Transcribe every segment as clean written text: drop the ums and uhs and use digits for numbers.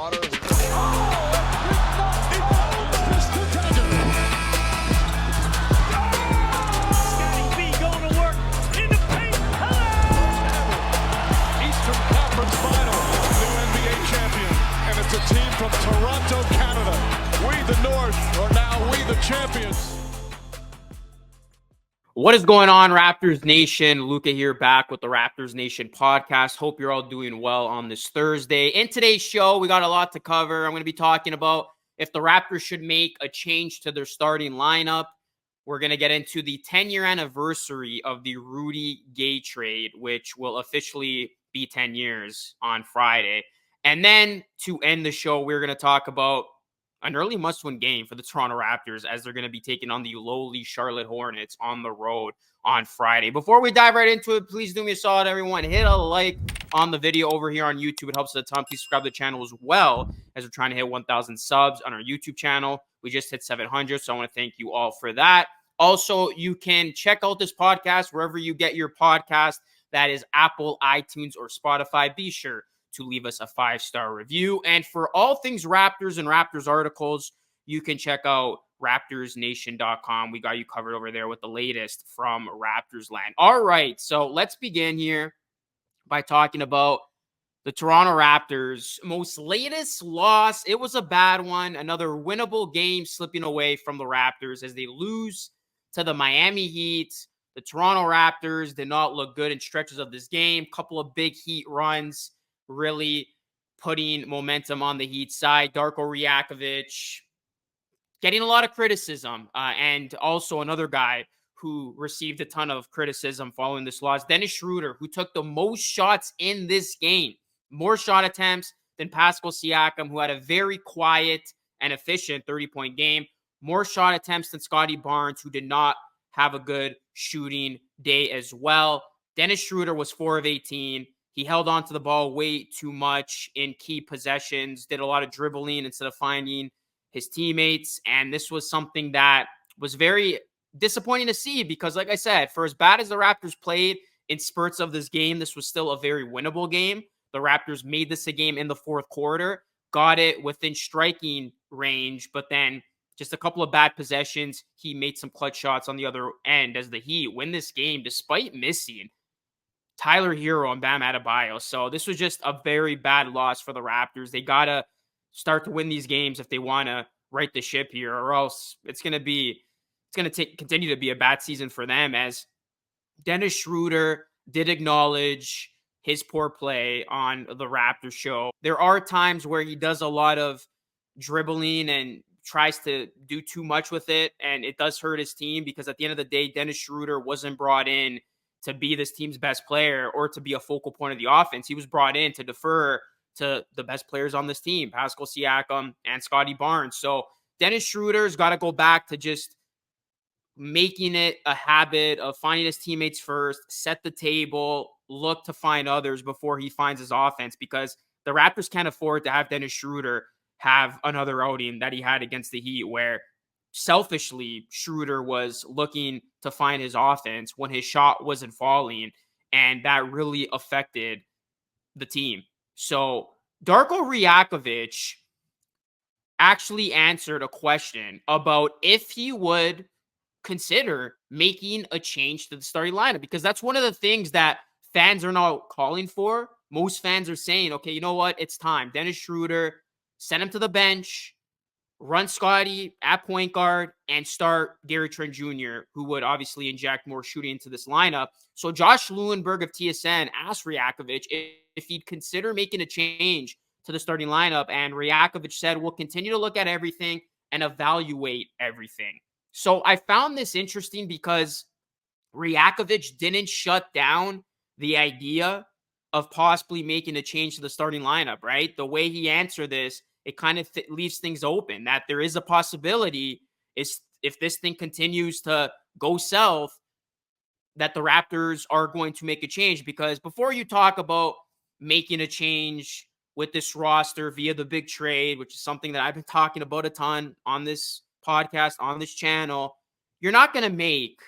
Schroder. It's a team from Toronto, Canada. We, the North, are now we, the champions. What is going on, Raptors Nation? Luca here, back with the Raptors Nation podcast. Hope you're all doing well on this Thursday. In today's show, we got a lot to cover. I'm going to be talking about if the Raptors should make a change to their starting lineup. We're going to get into the 10-year anniversary of the Rudy Gay Trade, which will officially be 10 years on Friday. And then to end the show, we're going to talk about an early must-win game for the Toronto Raptors as they're going to be taking on the lowly Charlotte Hornets on the road on Friday. Before we dive right into it, please do me a solid, everyone. Hit a like on the video over here on YouTube. It helps a ton. Please subscribe to the channel as well as we're trying to hit 1,000 subs on our YouTube channel. We just hit 700, so I want to thank you all for that. Also, you can check out this podcast wherever you get your podcast. That is Apple, iTunes, or Spotify. Be sure to leave us a 5-star review. And for all things Raptors and Raptors articles, you can check out RaptorsNation.com. We got you covered over there with the latest from Raptors land. All right, so let's begin here by talking about the Toronto Raptors' most latest loss. It was a bad one. Another winnable game slipping away from the Raptors as they lose to the Miami Heat. The Toronto Raptors did not look good in stretches of this game. Couple of big Heat runs really putting momentum on the Heat side. Darko Rajakovic getting a lot of criticism. And also another guy who received a ton of criticism following this loss, Dennis Schroder, who took the most shots in this game. More shot attempts than Pascal Siakam, who had a very quiet and efficient 30-point game. More shot attempts than Scotty Barnes, who did not have a good shooting day as well. Dennis Schroder was 4 of 18. He held on to the ball way too much in key possessions, did a lot of dribbling instead of finding his teammates. And this was something that was very disappointing to see because, like I said, for as bad as the Raptors played in spurts of this game, this was still a very winnable game. The Raptors made this a game in the fourth quarter, got it within striking range, but then just a couple of bad possessions. He made some clutch shots on the other end as the Heat win this game despite missing Tyler Hero and Bam Adebayo. So this was just a very bad loss for the Raptors. They got to start to win these games if they want to right the ship here, or else it's going to continue to be a bad season for them, as Dennis Schroder did acknowledge his poor play on the Raptors show. There are times where he does a lot of dribbling and tries to do too much with it, and it does hurt his team because at the end of the day, Dennis Schroder wasn't brought in to be this team's best player or to be a focal point of the offense. He was brought in to defer to the best players on this team, Pascal Siakam and Scotty Barnes. So Dennis Schroeder's got to go back to just making it a habit of finding his teammates first, set the table, look to find others before he finds his offense, because the Raptors can't afford to have Dennis Schroeder have another outing that he had against the Heat where selfishly Schroeder was looking to find his offense when his shot wasn't falling, and that really affected the team. So Darko Rajakovic actually answered a question about if he would consider making a change to the starting lineup, because that's one of the things that fans are now calling for. Most fans are saying, okay, you know what? It's time. Dennis Schroeder, send him to the bench, run Scotty at point guard, and start Gary Trent Jr., who would obviously inject more shooting into this lineup. So Josh Lewinberg of TSN asked Rajakovic if he'd consider making a change to the starting lineup, and Rajakovic said, we'll continue to look at everything and evaluate everything. So I found this interesting because Rajakovic didn't shut down the idea of possibly making a change to the starting lineup, right? The way he answered this, it kind of leaves things open that there is a possibility is if this thing continues to go south, that the Raptors are going to make a change. Because before you talk about making a change with this roster via the big trade, which is something that I've been talking about a ton on this podcast, on this channel, you're not going to make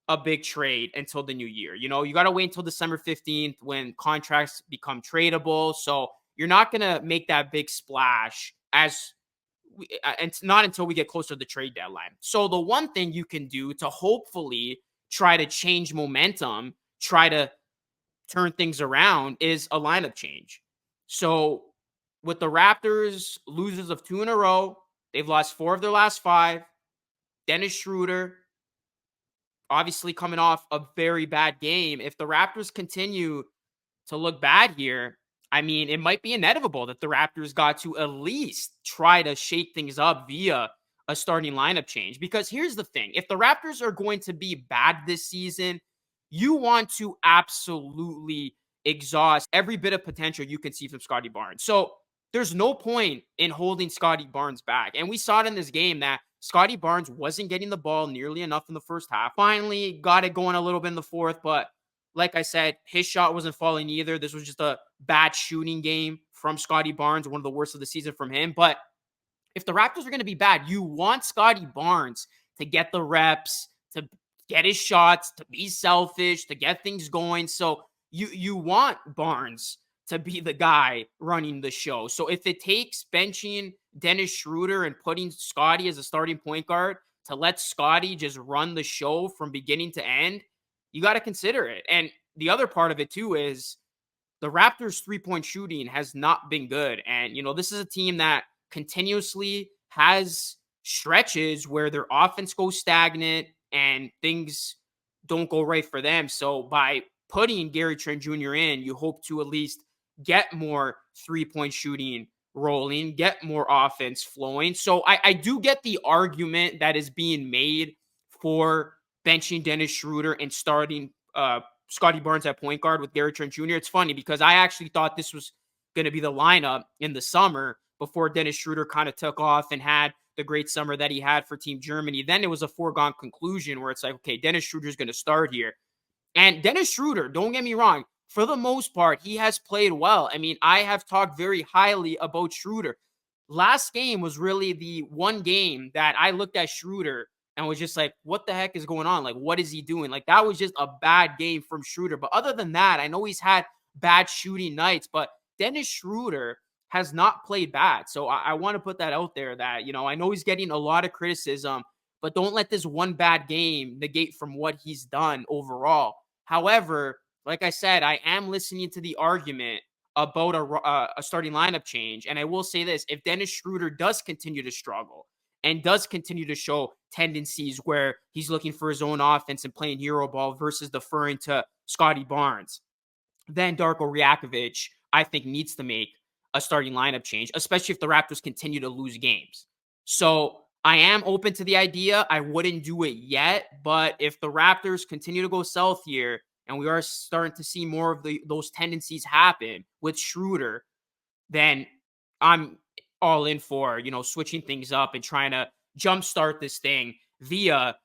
a big trade until the new year. You know, you got to wait until December 15th when contracts become tradable. So you're not going to make that big splash and not until we get closer to the trade deadline. So the one thing you can do to hopefully try to change momentum, try to turn things around is a lineup change. So with the Raptors losers of 2 in a row, they've lost 4 of their last 5. Dennis Schroder, obviously coming off a very bad game. If the Raptors continue to look bad here, I mean, it might be inevitable that the Raptors got to at least try to shake things up via a starting lineup change. Because here's the thing, if the Raptors are going to be bad this season, you want to absolutely exhaust every bit of potential you can see from Scottie Barnes. So there's no point in holding Scottie Barnes back. And we saw it in this game that Scottie Barnes wasn't getting the ball nearly enough in the first half. Finally got it going a little bit in the fourth, but like I said, his shot wasn't falling either. This was just a bad shooting game from Scottie Barnes, one of the worst of the season from him. But if the Raptors are going to be bad, you want Scottie Barnes to get the reps, to get his shots, to be selfish, to get things going. So you want Barnes to be the guy running the show. So if it takes benching Dennis Schroder and putting Scottie as a starting point guard to let Scottie just run the show from beginning to end, you got to consider it. And the other part of it too is the Raptors' three-point shooting has not been good. And, this is a team that continuously has stretches where their offense goes stagnant and things don't go right for them. So by putting Gary Trent Jr. in, you hope to at least get more three-point shooting rolling, get more offense flowing. So I do get the argument that is being made for benching Dennis Schroder and starting Scottie Barnes at point guard with Gary Trent Jr. It's funny because I actually thought this was going to be the lineup in the summer before Dennis Schroder kind of took off and had the great summer that he had for Team Germany. Then it was a foregone conclusion where it's like, okay, Dennis Schroeder is going to start here. And Dennis Schroeder, don't get me wrong, for the most part, he has played well. I mean, I have talked very highly about Schroeder. Last game was really the one game that I looked at Schroeder and was just like, what the heck is going on? Like, what is he doing? Like, that was just a bad game from Schroeder. But other than that, I know he's had bad shooting nights, but Dennis Schroeder has not played bad. So I want to put that out there that, I know he's getting a lot of criticism, but don't let this one bad game negate from what he's done overall. However, like I said, I am listening to the argument about a starting lineup change. And I will say this, if Dennis Schroeder does continue to struggle and does continue to show tendencies where he's looking for his own offense and playing hero ball versus deferring to Scottie Barnes, then Darko Rajakovic, I think, needs to make a starting lineup change, especially if the Raptors continue to lose games. So I am open to the idea. I wouldn't do it yet, but if the Raptors continue to go south here and we are starting to see more of those tendencies happen with Schroeder, then I'm all in for, switching things up and trying to jumpstart this thing via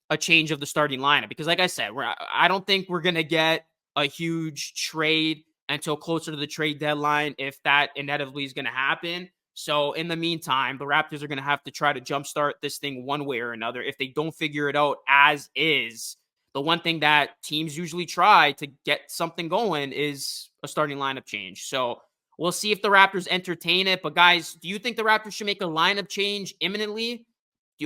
a change of the starting lineup. Because like I said, I don't think we're going to get a huge trade until closer to the trade deadline, if that inevitably is going to happen. So in the meantime, the Raptors are going to have to try to jumpstart this thing one way or another. If they don't figure it out as is, the one thing that teams usually try to get something going is a starting lineup change. So we'll see if the Raptors entertain it. But guys, do you think the Raptors should make a lineup change imminently?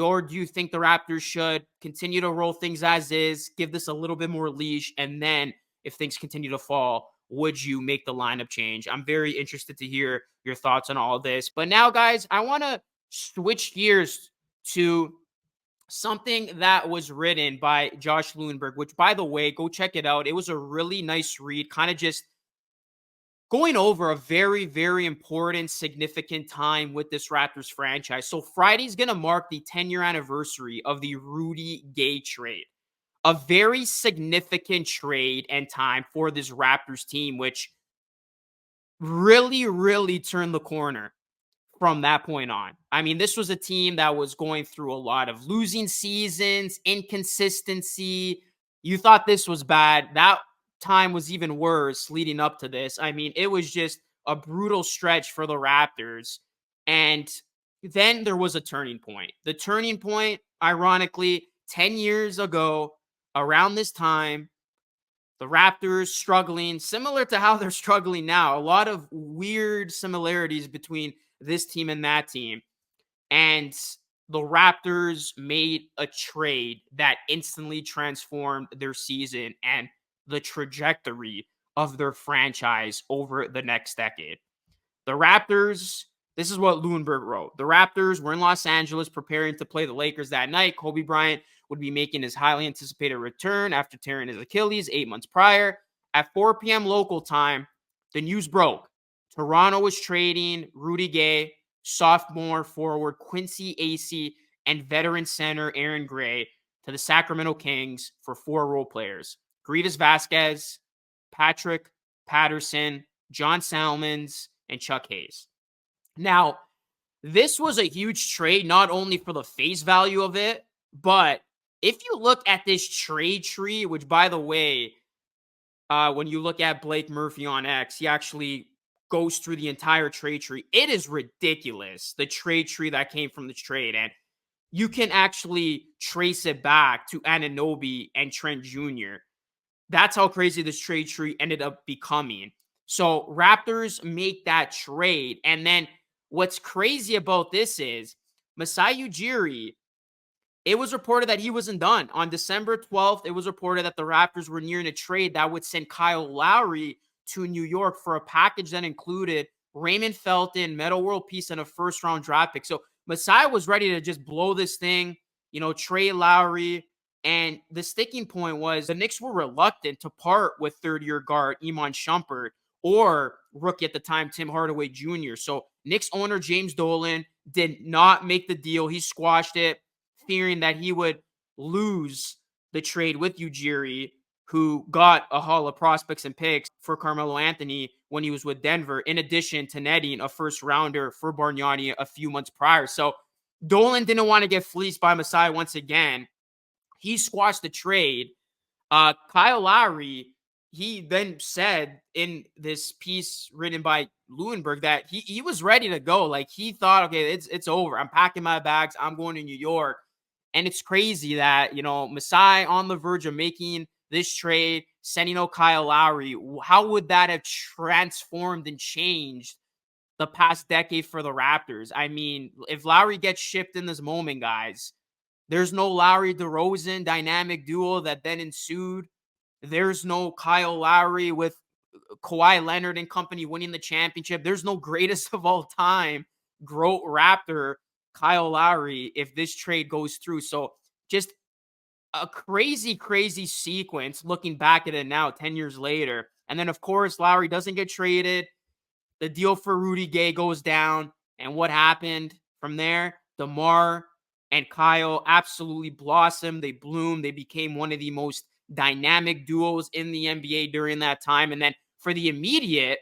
Or do you think the Raptors should continue to roll things as is, give this a little bit more leash, and then if things continue to fall, would you make the lineup change? I'm very interested to hear your thoughts on all of this. But now, guys, I want to switch gears to something that was written by Josh Lewinberg, which, by the way, go check it out. It was a really nice read, kind of just going over a very, very important, significant time with this Raptors franchise. So Friday's going to mark the 10-year anniversary of the Rudy Gay trade. A very significant trade and time for this Raptors team, which really, really turned the corner from that point on. I mean, this was a team that was going through a lot of losing seasons, inconsistency. You thought this was bad. That time was even worse leading up to this. I mean, it was just a brutal stretch for the Raptors. And then there was a turning point. The turning point, ironically, 10 years ago, around this time, The Raptors struggling, similar to how they're struggling now. A lot of weird similarities between this team and that team. And the Raptors made a trade that instantly transformed their season and the trajectory of their franchise over the next decade. The Raptors, this is what Lundberg wrote. The Raptors were in Los Angeles preparing to play the Lakers that night. Kobe Bryant would be making his highly anticipated return after tearing his Achilles 8 months prior. At 4 p.m. local time, the news broke. Toronto was trading Rudy Gay, sophomore forward Quincy Acey, and veteran center Aaron Gray to the Sacramento Kings for 4 role players: Greivis Vasquez, Patrick Patterson, John Salmons, and Chuck Hayes. Now, this was a huge trade, not only for the face value of it, but if you look at this trade tree, which, by the way, when you look at Blake Murphy on X, he actually goes through the entire trade tree. It is ridiculous, the trade tree that came from this trade. And you can actually trace it back to Anunoby and Trent Jr. That's how crazy this trade tree ended up becoming. So Raptors make that trade. And then what's crazy about this is Masai Ujiri, it was reported that he wasn't done. On December 12th, it was reported that the Raptors were nearing a trade that would send Kyle Lowry to New York for a package that included Raymond Felton, Metal World Peace, and a first-round draft pick. So Masai was ready to just blow this thing, trade Lowry. And the sticking point was the Knicks were reluctant to part with third-year guard Iman Shumpert or rookie at the time, Tim Hardaway Jr. So Knicks owner James Dolan did not make the deal. He squashed it, fearing that he would lose the trade with Ujiri, who got a haul of prospects and picks for Carmelo Anthony when he was with Denver, in addition to netting a first-rounder for Bargnani a few months prior. So Dolan didn't want to get fleeced by Masai once again. He squashed the trade. Kyle Lowry, he then said in this piece written by Lewinberg that he was ready to go. Like, he thought, okay, it's over. I'm packing my bags. I'm going to New York. And it's crazy that, Masai on the verge of making this trade, sending out Kyle Lowry. How would that have transformed and changed the past decade for the Raptors? I mean, if Lowry gets shipped in this moment, guys, there's no Lowry DeRozan dynamic duo that then ensued. There's no Kyle Lowry with Kawhi Leonard and company winning the championship. There's no greatest of all time GOAT Raptor Kyle Lowry if this trade goes through. So just a crazy, crazy sequence looking back at it now, 10 years later. And then, of course, Lowry doesn't get traded. The deal for Rudy Gay goes down. And what happened from there? DeMar and Kyle absolutely blossomed. They bloomed. They became one of the most dynamic duos in the NBA during that time. And then for the immediate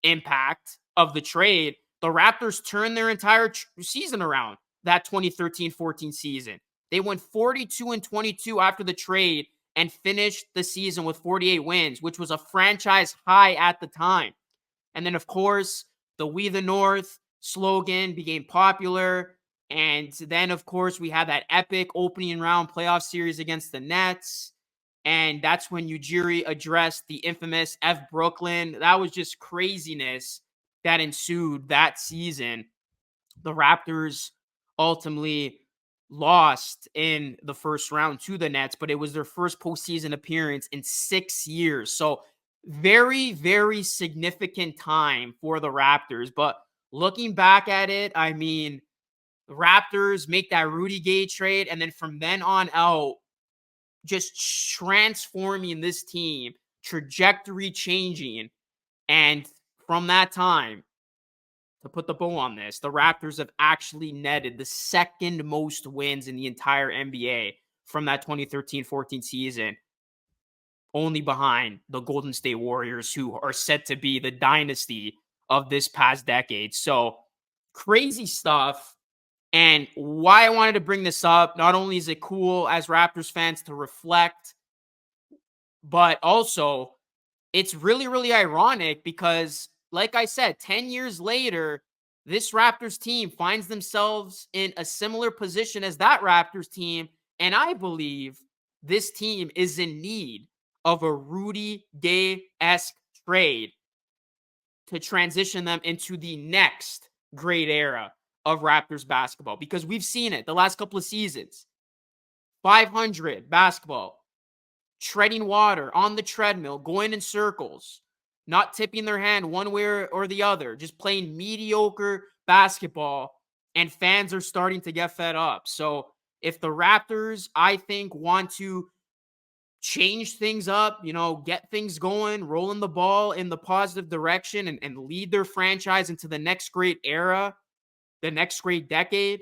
impact of the trade, the Raptors turned their entire season around that 2013-14 season. They went 42-22 after the trade and finished the season with 48 wins, which was a franchise high at the time. And then, of course, the We the North slogan became popular. And then, of course, we had that epic opening round playoff series against the Nets. And that's when Ujiri addressed the infamous F Brooklyn. That was just craziness that ensued that season. The Raptors ultimately lost in the first round to the Nets, but it was their first postseason appearance in 6 years. So very, very significant time for the Raptors. But looking back at it, I mean, the Raptors make that Rudy Gay trade, and then from then on out, just transforming this team, trajectory changing. And from that time, to put the bow on this, the Raptors have actually netted the second most wins in the entire NBA from that 2013-14 season, only behind the Golden State Warriors, who are set to be the dynasty of this past decade. So crazy stuff. And why I wanted to bring this up, not only is it cool as Raptors fans to reflect, but also it's really, really ironic because, like I said, 10 years later, this Raptors team finds themselves in a similar position as that Raptors team. And I believe this team is in need of a Rudy Gay-esque trade to transition them into the next great era of Raptors basketball, because we've seen it the last couple of seasons. 500 basketball, treading water on the treadmill, going in circles, not tipping their hand one way or the other, just playing mediocre basketball, and fans are starting to get fed up. So if the Raptors, I think, want to change things up, get things going, rolling the ball in the positive direction, and lead their franchise into the next great era, the next great decade,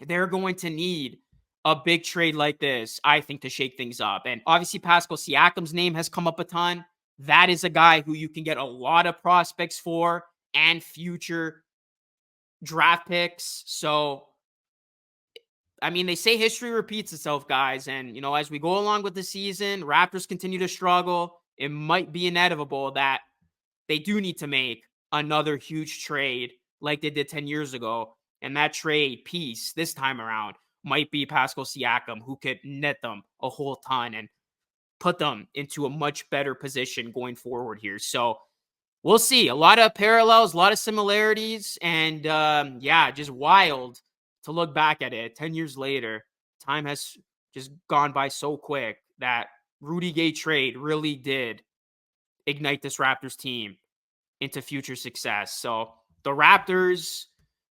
they're going to need a big trade like this, I think, to shake things up. And obviously, Pascal Siakam's name has come up a ton. That is a guy who you can get a lot of prospects for and future draft picks. So, I mean, they say history repeats itself, guys. And, as we go along with the season, Raptors continue to struggle. It might be inevitable that they do need to make another huge trade like they did 10 years ago. And that trade piece this time around might be Pascal Siakam, who could net them a whole ton and put them into a much better position going forward here. So we'll see. A lot of parallels, a lot of similarities, and just wild to look back at it 10 years later. Time has just gone by so quick that Rudy Gay trade really did ignite this Raptors team into future success. So the Raptors,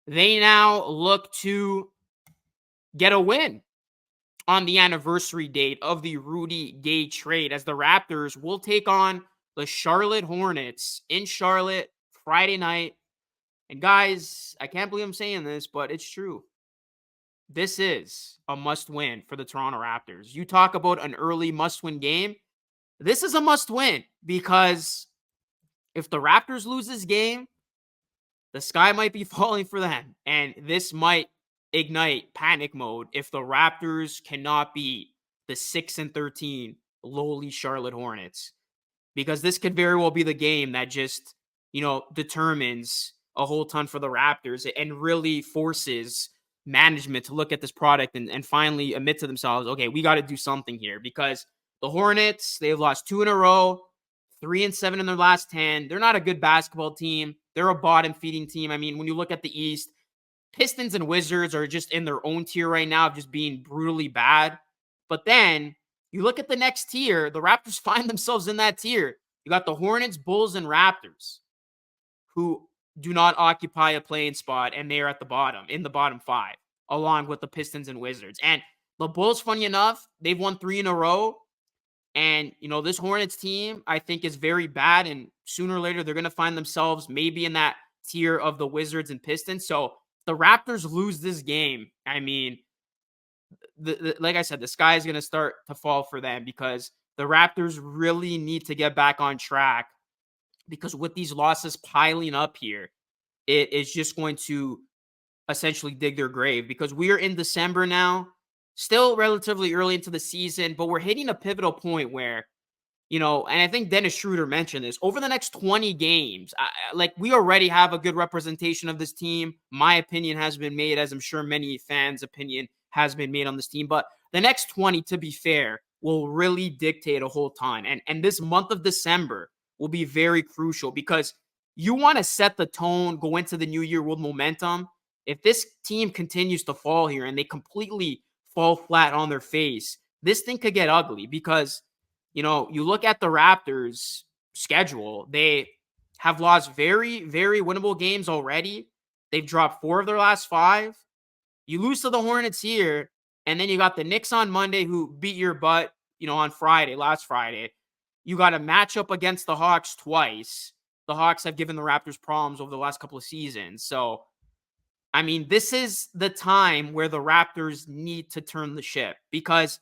they now look to get a win on the anniversary date of the Rudy Gay trade, as the Raptors will take on the Charlotte Hornets in Charlotte Friday night. And guys, I can't believe I'm saying this, but it's true. This is a must-win for the Toronto Raptors. You talk about an early must-win game. This is a must-win, because if the Raptors lose this game, the sky might be falling for them. And this might ignite panic mode if the Raptors cannot beat the 6-13 lowly Charlotte Hornets. Because this could very well be the game that just, determines a whole ton for the Raptors and really forces management to look at this product and finally admit to themselves, okay, we got to do something here. Because the Hornets, they've lost 2 in a row, 3-7 in their last 10. They're not a good basketball team. They're a bottom-feeding team. I mean, when you look at the East, Pistons and Wizards are just in their own tier right now of just being brutally bad. But then you look at the next tier, the Raptors find themselves in that tier. You got the Hornets, Bulls, and Raptors, who do not occupy a playing spot, and they are at the bottom, in the bottom 5, along with the Pistons and Wizards. And the Bulls, funny enough, they've won 3 in a row. And, this Hornets team, I think, is very bad. And sooner or later, they're going to find themselves maybe in that tier of the Wizards and Pistons. So the Raptors lose this game, I mean, like I said, the sky is going to start to fall for them, because the Raptors really need to get back on track, because with these losses piling up here, it is just going to essentially dig their grave, because we are in December now, still relatively early into the season, but we're hitting a pivotal point where, and I think Dennis Schroder mentioned this, over the next 20 games, we already have a good representation of this team. My opinion has been made, as I'm sure many fans' opinion has been made on this team. But the next 20, to be fair, will really dictate a whole ton. And this month of December will be very crucial, because you want to set the tone, go into the new year with momentum. If this team continues to fall here and they completely fall flat on their face, this thing could get ugly, because you look at the Raptors' schedule, they have lost very, very winnable games already. They've dropped 4 of their last 5. You lose to the Hornets here, and then you got the Knicks on Monday, who beat your butt, on last Friday. You got a matchup against the Hawks twice. The Hawks have given the Raptors problems over the last couple of seasons. So, I mean, this is the time where the Raptors need to turn the ship, because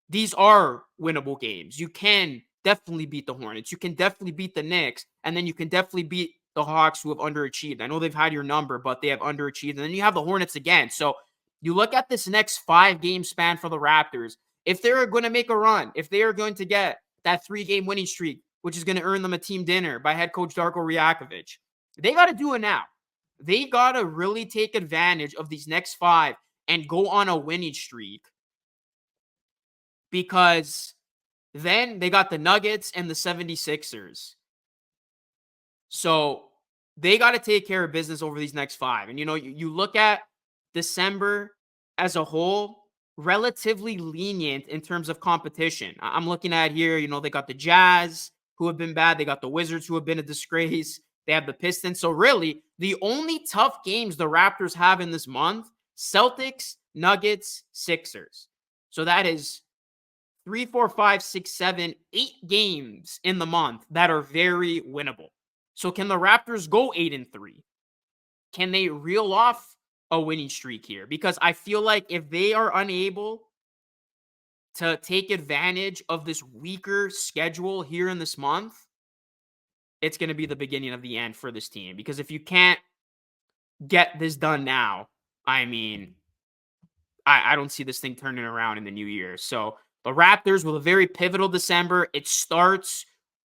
these are winnable games. You can definitely beat the Hornets. You can definitely beat the Knicks. And then you can definitely beat the Hawks, who have underachieved. I know they've had your number, but they have underachieved. And then you have the Hornets again. So you look at this next 5-game span for the Raptors. If they're going to make a run, if they are going to get that 3-game winning streak, which is going to earn them a team dinner by head coach Darko Rajakovic, they got to do it now. They got to really take advantage of these next 5 and go on a winning streak, because Then they got the Nuggets and the 76ers. So they got to take care of business over these next 5. And, you look at December as a whole, relatively lenient in terms of competition. I'm looking at here, they got the Jazz, who have been bad. They got the Wizards, who have been a disgrace. They have the Pistons. So really, the only tough games the Raptors have in this month, Celtics, Nuggets, Sixers. So that is 3, 4, 5, 6, 7, 8 games in the month that are very winnable. So can the Raptors go 8-3? Can they reel off a winning streak here? Because I feel like if they are unable to take advantage of this weaker schedule here in this month, it's going to be the beginning of the end for this team. Because if you can't get this done now, I mean, I don't see this thing turning around in the new year. So the Raptors with a very pivotal December. It starts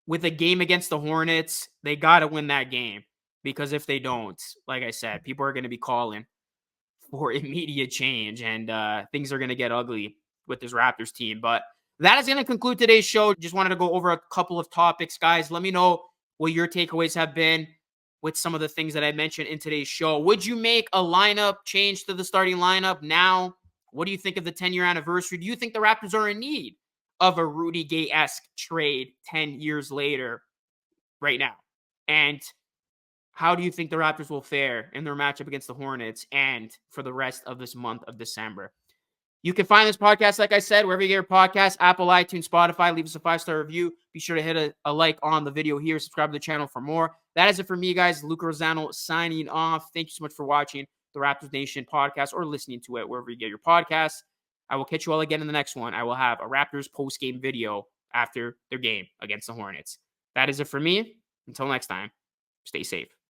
with a game against the Hornets. They got to win that game, because if they don't, like I said, people are going to be calling for immediate change, and things are going to get ugly with this Raptors team. But that is going to conclude today's show. Just wanted to go over a couple of topics, guys. Let me know what your takeaways have been with some of the things that I mentioned in today's show. Would you make a lineup change to the starting lineup now? What do you think of the 10-year anniversary? Do you think the Raptors are in need of a Rudy Gay-esque trade 10 years later right now? And how do you think the Raptors will fare in their matchup against the Hornets and for the rest of this month of December? You can find this podcast, like I said, wherever you get your podcasts, Apple, iTunes, Spotify. Leave us a 5-star review. Be sure to hit a like on the video here. Subscribe to the channel for more. That is it for me, guys. Luca Rosano signing off. Thank you so much for watching the Raptors Nation podcast or listening to it wherever you get your podcasts. I will catch you all again in the next one. I will have a Raptors post-game video after their game against the Hornets. That is it for me. Until next time, stay safe.